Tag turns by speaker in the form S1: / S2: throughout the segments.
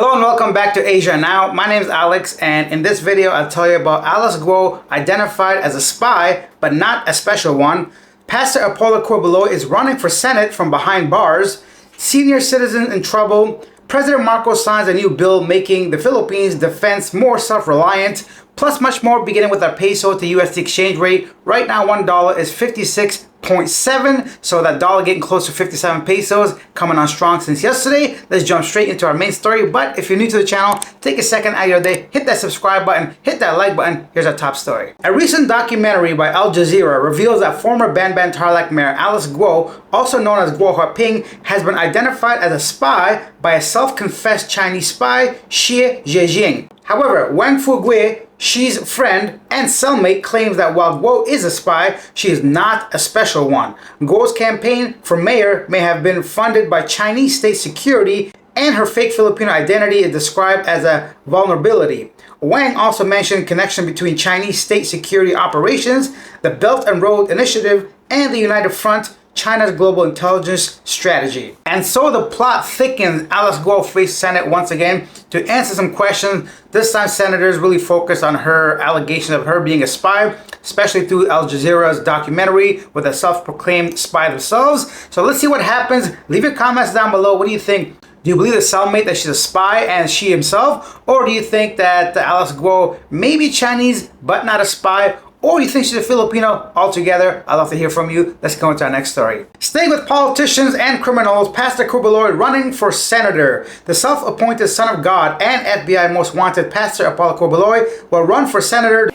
S1: Hello and welcome back to Asia Now. My name is Alex, and in this video I'll tell you about Alice Guo, identified as a spy but not a special one. Pastor Apollo Quiboloy is running for Senate from behind bars. Senior citizen in trouble. President Marcos signs a new bill making the Philippines defense more self-reliant. Plus much more, beginning with our peso to USD exchange rate. Right now $1 is 56.7, so that dollar getting close to 57 pesos, coming on strong since yesterday. Let's jump straight into our main story. But if you're new to the channel, take a second out of your day, hit that subscribe button, hit that like button. Here's our top story. A recent documentary by Al Jazeera reveals that former Banban Tarlac Mayor Alice Guo, also known as Guo Huaping, has been identified as a spy by a self-confessed Chinese spy, Xie Zhejing. However, Wang Fugui, Xi's friend and cellmate, claims that while Guo is a spy, she is not a special one. Guo's campaign for mayor may have been funded by Chinese state security, and her fake Filipino identity is described as a vulnerability. Wang also mentioned connection between Chinese state security operations, the Belt and Road Initiative, and the United Front, China's global intelligence strategy. And so the plot thickens. Alice Guo faced Senate once again to answer some questions. This time senators really focused on her allegation of her being a spy, especially through Al Jazeera's documentary with a self-proclaimed spy themselves. So let's see what happens. Leave your comments down below. What do you think? Do you believe the cellmate that she's a spy and she himself? Or do you think that Alice Guo may be Chinese but not a spy? Or you think she's a Filipino altogether? I'd love to hear from you. Let's go into our next story. Staying with politicians and criminals, Pastor Quiboloy running for senator. The self-appointed son of God and FBI most wanted Pastor Apollo Quiboloy will run for senator.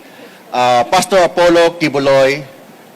S2: Pastor Apollo Quiboloy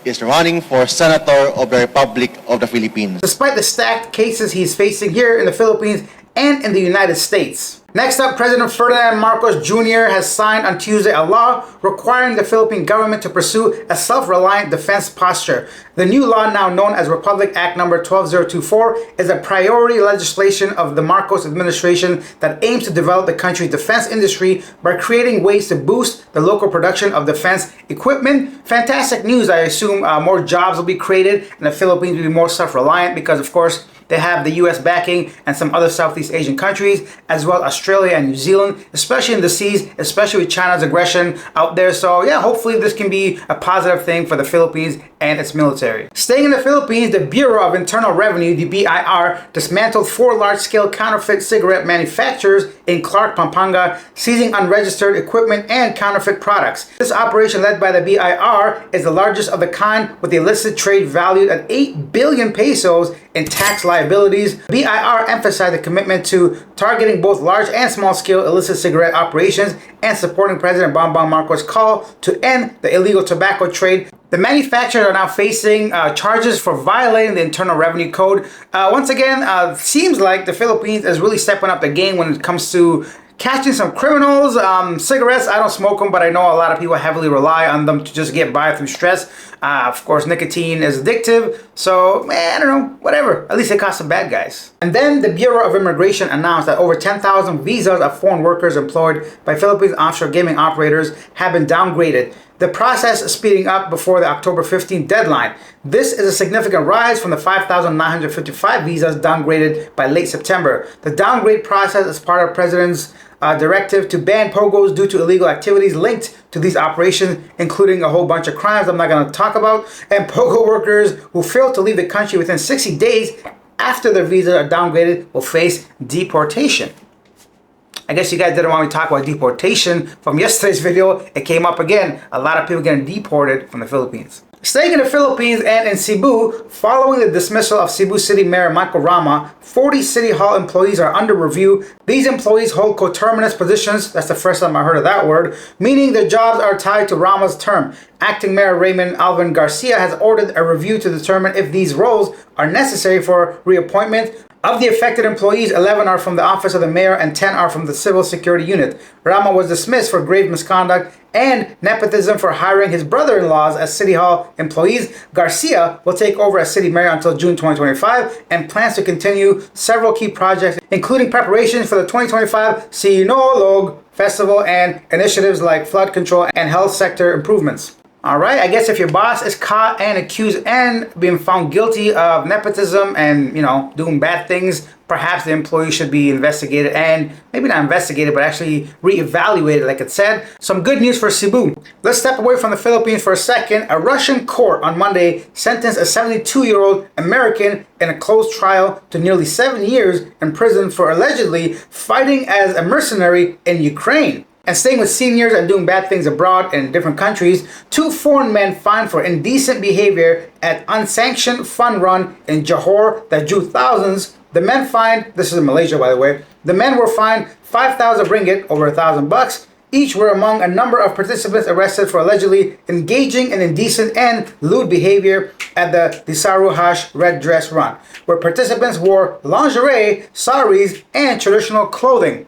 S2: is running for senator of the Republic of the Philippines,
S1: despite the stacked cases he's facing here in the Philippines and in the United States. Next up, President Ferdinand Marcos Jr. has signed on Tuesday a law requiring the Philippine government to pursue a self-reliant defense posture. The new law, now known as Republic Act No. 12024, is a priority legislation of the Marcos administration that aims to develop the country's defense industry by creating ways to boost the local production of defense equipment. Fantastic news. I assume more jobs will be created and the Philippines will be more self-reliant because, of course, they have the US backing and some other Southeast Asian countries, as well as Australia and New Zealand, especially in the seas, especially with China's aggression out there. So yeah, hopefully this can be a positive thing for the Philippines and its military. Staying in the Philippines, the Bureau of Internal Revenue, the BIR, dismantled 4 large-scale counterfeit cigarette manufacturers in Clark, Pampanga, seizing unregistered equipment and counterfeit products. This operation, led by the BIR, is the largest of the kind, with the illicit trade valued at 8 billion pesos in tax liabilities. BIR emphasized the commitment to targeting both large and small-scale illicit cigarette operations and supporting President Bongbong Marcos' call to end the illegal tobacco trade. The manufacturers are now facing charges for violating the Internal Revenue Code. Once again, seems like the Philippines is really stepping up the game when it comes to catching some criminals. Cigarettes, I don't smoke them, but I know a lot of people heavily rely on them to just get by through stress. Of course, nicotine is addictive, so I don't know, whatever. At least it costs some bad guys. And then the Bureau of Immigration announced that over 10,000 visas of foreign workers employed by Philippines offshore gaming operators have been downgraded. The process is speeding up before the October 15th deadline. This is a significant rise from the 5,955 visas downgraded by late September. The downgrade process is part of President's directive to ban POGOs due to illegal activities linked to these operations, including a whole bunch of crimes I'm not going to talk about, and POGO workers who fail to leave the country within 60 days after their visas are downgraded will face deportation. I guess you guys didn't want me to talk about deportation from yesterday's video. It came up again. A lot of people getting deported from the Philippines. Staying in the Philippines and in Cebu, following the dismissal of Cebu City Mayor Michael Rama, 40 City Hall employees are under review. These employees hold coterminous positions, that's the first time I heard of that word, meaning their jobs are tied to Rama's term. Acting Mayor Raymond Alvin Garcia has ordered a review to determine if these roles are necessary for reappointment. Of the affected employees, 11 are from the office of the mayor and 10 are from the civil security unit. Rama was dismissed for grave misconduct and nepotism for hiring his brother-in-laws as City Hall employees. Garcia will take over as city mayor until June 2025 and plans to continue several key projects, including preparations for the 2025 Sinulog Festival and initiatives like flood control and health sector improvements. All right, I guess if your boss is caught and accused and being found guilty of nepotism and, doing bad things, perhaps the employee should be investigated and maybe not investigated, but actually reevaluated, like it said. Some good news for Cebu. Let's step away from the Philippines for a second. A Russian court on Monday sentenced a 72-year-old American in a closed trial to nearly 7 years in prison for allegedly fighting as a mercenary in Ukraine and staying with seniors and doing bad things abroad in different countries. 2 foreign men fined for indecent behavior at unsanctioned fun run in Johor that drew thousands. The men fined, this is in Malaysia by the way, the men were fined 5,000 ringgit, over $1,000. Each were among a number of participants arrested for allegedly engaging in indecent and lewd behavior at the Disaruhash Red Dress Run, where participants wore lingerie, saris, and traditional clothing.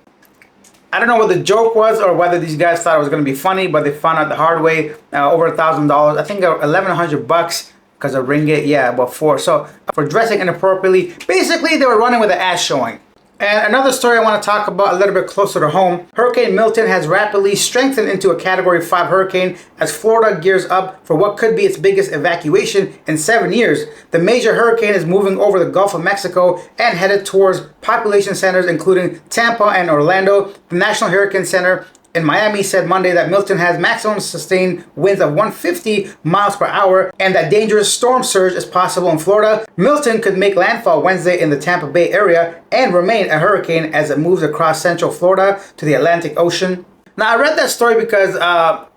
S1: I don't know what the joke was or whether these guys thought it was going to be funny, but they found out the hard way. Over $1,000. I think $1,100 because of ringgit. Yeah, about 4. So for dressing inappropriately, basically they were running with the ass showing. And another story I want to talk about a little bit closer to home. Hurricane Milton has rapidly strengthened into a Category 5 hurricane as Florida gears up for what could be its biggest evacuation in 7 years. The major hurricane is moving over the Gulf of Mexico and headed towards population centers including Tampa and Orlando. The National Hurricane Center in Miami said Monday that Milton has maximum sustained winds of 150 miles per hour and that dangerous storm surge is possible in Florida. Milton could make landfall Wednesday in the Tampa Bay area and remain a hurricane as it moves across central Florida to the Atlantic Ocean. Now, I read that story because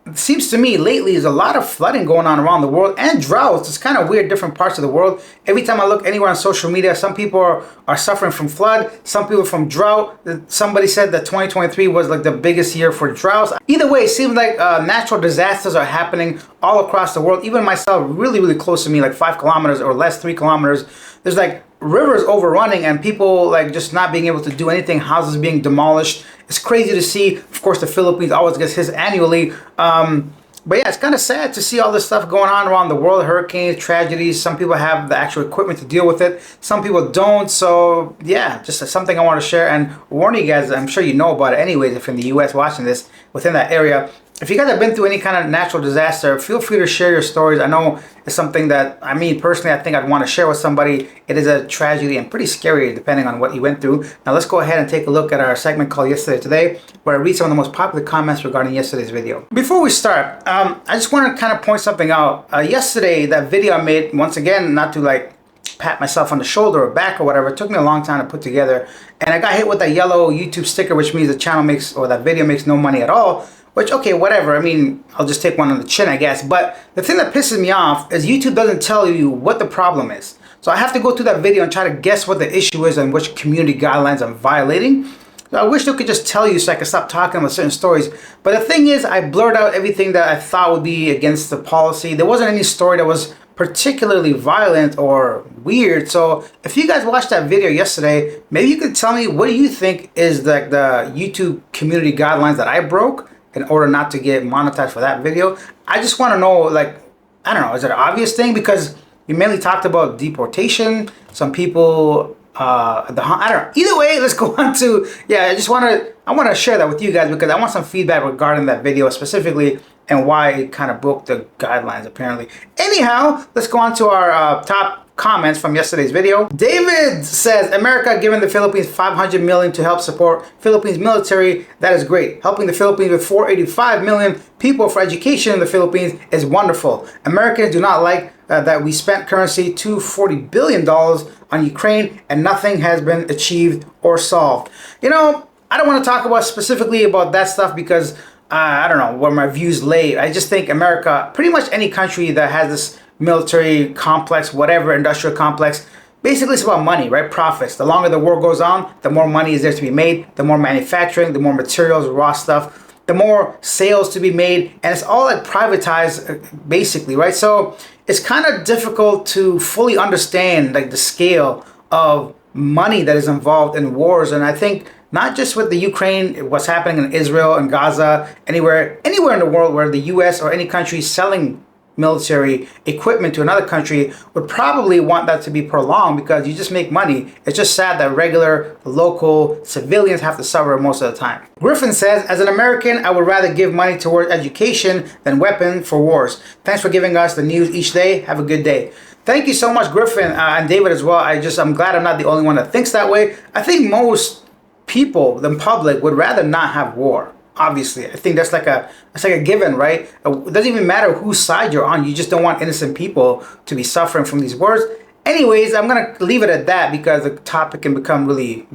S1: it seems to me lately there's a lot of flooding going on around the world and droughts. It's kind of weird, different parts of the world. Every time I look anywhere on social media, some people are suffering from flood, some people from drought. Somebody said that 2023 was like the biggest year for droughts. Either way, it seems like natural disasters are happening all across the world. Even myself, really, really close to me, like 5 kilometers or less, 3 kilometers. There's like rivers overrunning and people like just not being able to do anything, houses being demolished. It's crazy to see. Of course, the Philippines always gets his annually. But yeah, it's kind of sad to see all this stuff going on around the world, hurricanes, tragedies. Some people have the actual equipment to deal with it. Some people don't. So yeah, just something I want to share and warn you guys. I'm sure you know about it anyways if you're in the US watching this within that area. If you guys have been through any kind of natural disaster, feel free to share your stories. I know it's something that, personally, I think I'd want to share with somebody. It is a tragedy and pretty scary depending on what you went through. Now let's go ahead and take a look at our segment called Yesterday Today, where I read some of the most popular comments regarding yesterday's video. Before we start, I just want to kind of point something out. Yesterday, that video I made, once again, not to like pat myself on the shoulder or back or whatever, it took me a long time to put together. And I got hit with that yellow YouTube sticker, which means the channel makes, or that video makes no money at all. Which, okay, whatever. I'll just take one on the chin, I guess. But the thing that pisses me off is YouTube doesn't tell you what the problem is. So I have to go through that video and try to guess what the issue is and which community guidelines I'm violating. So I wish they could just tell you so I could stop talking about certain stories. But the thing is, I blurred out everything that I thought would be against the policy. There wasn't any story that was particularly violent or weird. So if you guys watched that video yesterday, maybe you could tell me what do you think is the YouTube community guidelines that I broke in order not to get monetized for that video. I just want to know, like, I don't know, is it an obvious thing? Because we mainly talked about deportation. Some people, I don't know. Either way, let's go on to, I want to share that with you guys because I want some feedback regarding that video specifically and why it kind of broke the guidelines apparently. Anyhow, let's go on to our top comments from yesterday's video. David says, America giving the Philippines $500 million to help support Philippines military. That is great. Helping the Philippines with 485 million people for education in the Philippines is wonderful. Americans do not like that we spent currency $240 billion on Ukraine and nothing has been achieved or solved. I don't want to talk about specifically about that stuff because I don't know where my views lay. I just think America, pretty much any country that has this military complex, whatever, industrial complex, basically it's about money, right? Profits. The longer the war goes on, the more money is there to be made, the more manufacturing, the more materials, raw stuff, the more sales to be made, and it's all like privatized basically, right? So it's kind of difficult to fully understand like the scale of money that is involved in wars. And I think not just with the Ukraine, what's happening in Israel and Gaza, anywhere in the world where the US or any country is selling military equipment to another country would probably want that to be prolonged because you just make money. It's just sad that regular local civilians have to suffer most of the time. Griffin says, as an American, I would rather give money towards education than weapons for wars. Thanks for giving us the news each day. Have a good day. Thank you so much, Griffin, and David as well. I'm glad I'm not the only one that thinks that way. I think most people, the public, would rather not have war. Obviously, I think that's like a given, right? It doesn't even matter whose side you're on. You just don't want innocent people to be suffering from these wars. Anyways, I'm gonna leave it at that because the topic can become really,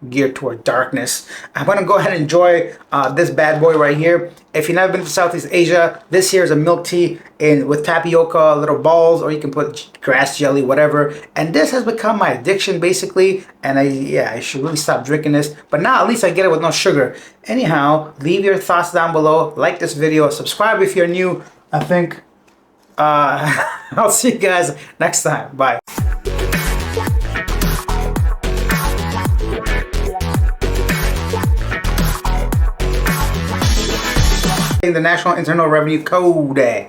S1: geared toward darkness. I'm gonna go ahead and enjoy this bad boy right here. If you've never been to Southeast Asia, this here is a milk tea with tapioca, little balls, or you can put grass jelly, whatever. And this has become my addiction basically. And I should really stop drinking this. But now at least I get it with no sugar. Anyhow, leave your thoughts down below. Like this video, subscribe if you're new. I think I'll see you guys next time. Bye. The National Internal Revenue Code.